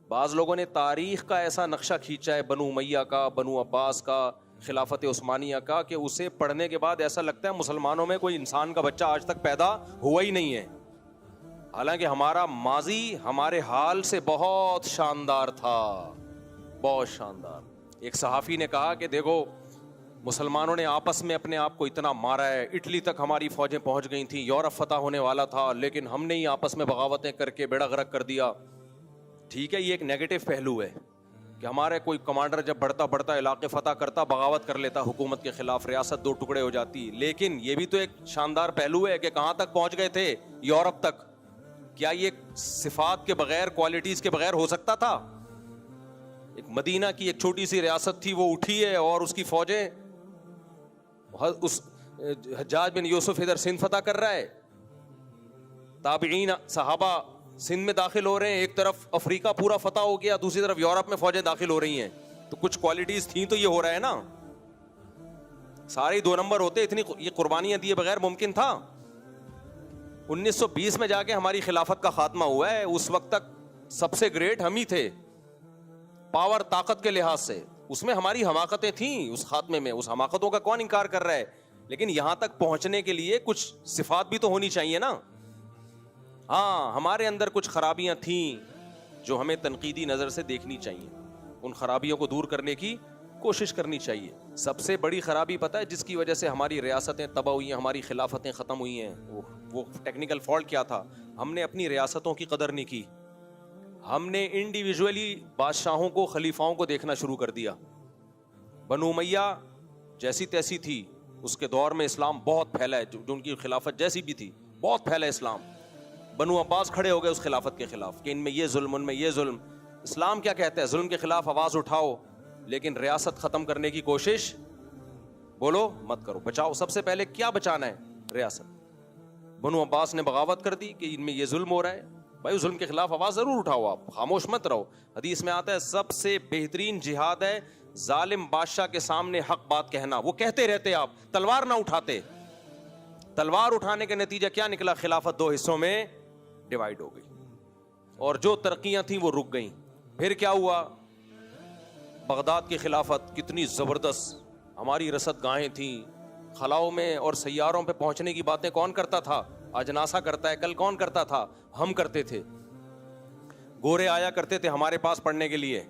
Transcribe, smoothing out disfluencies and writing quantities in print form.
بعض لوگوں نے تاریخ کا ایسا نقشہ کھینچا ہے بنو امیہ کا، بنو عباس کا، خلافت عثمانیہ کا، کہ اسے پڑھنے کے بعد ایسا لگتا ہے مسلمانوں میں کوئی انسان کا بچہ آج تک پیدا ہوا ہی نہیں ہے، حالانکہ ہمارا ماضی ہمارے حال سے بہت شاندار تھا، بہت شاندار۔ ایک صحافی نے کہا کہ دیکھو مسلمانوں نے آپس میں اپنے آپ کو اتنا مارا ہے، اٹلی تک ہماری فوجیں پہنچ گئی تھیں، یورپ فتح ہونے والا تھا، لیکن ہم نے ہی آپس میں بغاوتیں کر کے بیڑا غرق کر دیا۔ ٹھیک ہے، یہ ایک نیگیٹو پہلو ہے کہ ہمارے کوئی کمانڈر جب بڑھتا علاقے فتح کرتا، بغاوت کر لیتا حکومت کے خلاف، ریاست دو ٹکڑے ہو جاتی، لیکن یہ بھی تو ایک شاندار پہلو ہے کہ کہاں تک پہنچ گئے تھے، یورپ تک۔ کیا یہ صفات کے بغیر، کوالٹیز کے بغیر ہو سکتا تھا؟ ایک مدینہ کی ایک چھوٹی سی ریاست تھی، وہ اٹھی ہے اور اس کی فوجیں، اس حجاج بن یوسف ادھر سندھ فتح کر رہا ہے، تابعین صحابہ سندھ میں داخل ہو رہے ہیں، ایک طرف افریقہ پورا فتح ہو گیا، دوسری طرف یورپ میں فوجیں داخل ہو رہی ہیں، تو کچھ کوالٹیز تھیں تو یہ ہو رہا ہے نا۔ سارے 2 نمبر ہوتے، اتنی یہ قربانیاں دیے بغیر ممکن تھا؟ 1920 میں جا کے ہماری خلافت کا خاتمہ ہوا ہے، اس وقت تک سب سے گریٹ ہم ہی تھے پاور، طاقت کے لحاظ سے، اس میں ہماری حماقتیں تھیں، اس خاتمے میں، اس حماقتوں کا کون انکار کر رہا ہے، لیکن یہاں تک پہنچنے کے لیے کچھ صفات بھی تو ہونی چاہیے نا۔ ہاں، ہمارے اندر کچھ خرابیاں تھیں جو ہمیں تنقیدی نظر سے دیکھنی چاہیے، ان خرابیوں کو دور کرنے کی کوشش کرنی چاہیے۔ سب سے بڑی خرابی پتہ ہے جس کی وجہ سے ہماری ریاستیں تباہ ہوئی ہیں، ہماری خلافتیں ختم ہوئی ہیں، وہ ٹیکنیکل فالٹ کیا تھا؟ ہم نے اپنی ریاستوں کی قدر نہیں کی، ہم نے انڈیویجولی بادشاہوں کو، خلیفاؤں کو دیکھنا شروع کر دیا۔ بنو امیہ جیسی تیسی تھی، اس کے دور میں اسلام بہت پھیلا ہے، جو ان کی خلافت جیسی بھی تھی، بہت پھیلا اسلام۔ بنو عباس کھڑے ہو گئے اس خلافت کے خلاف کہ ان میں یہ ظلم، ان میں یہ ظلم۔ اسلام کیا کہتا ہے؟ ظلم کے خلاف آواز اٹھاؤ، لیکن ریاست ختم کرنے کی کوشش بولو مت کرو، بچاؤ۔ سب سے پہلے کیا بچانا ہے؟ ریاست۔ بنو عباس نے بغاوت کر دی کہ ان میں یہ ظلم ہو رہا ہے، بھائی ظلم کے خلاف آواز ضرور اٹھاؤ، آپ خاموش مت رہو۔ حدیث میں آتا ہے سب سے بہترین جہاد ہے ظالم بادشاہ کے سامنے حق بات کہنا۔ وہ کہتے رہتے، آپ تلوار نہ اٹھاتے۔ تلوار اٹھانے کا نتیجہ کیا نکلا؟ خلافت 2 حصوں میں ڈیوائیڈ ہو گئی، اور جو ترقیاں تھیں وہ رک گئیں۔ پھر کیا ہوا؟ بغداد کی خلافت کتنی زبردست، ہماری رصد گاہیں تھیں، خلاؤں میں اور سیاروں پہ پہنچنے کی باتیں کون کرتا تھا؟ آج ناسا کرتا ہے، کل کون کرتا تھا؟ ہم کرتے تھے۔ گورے آیا کرتے تھے ہمارے پاس پڑھنے کے لیے،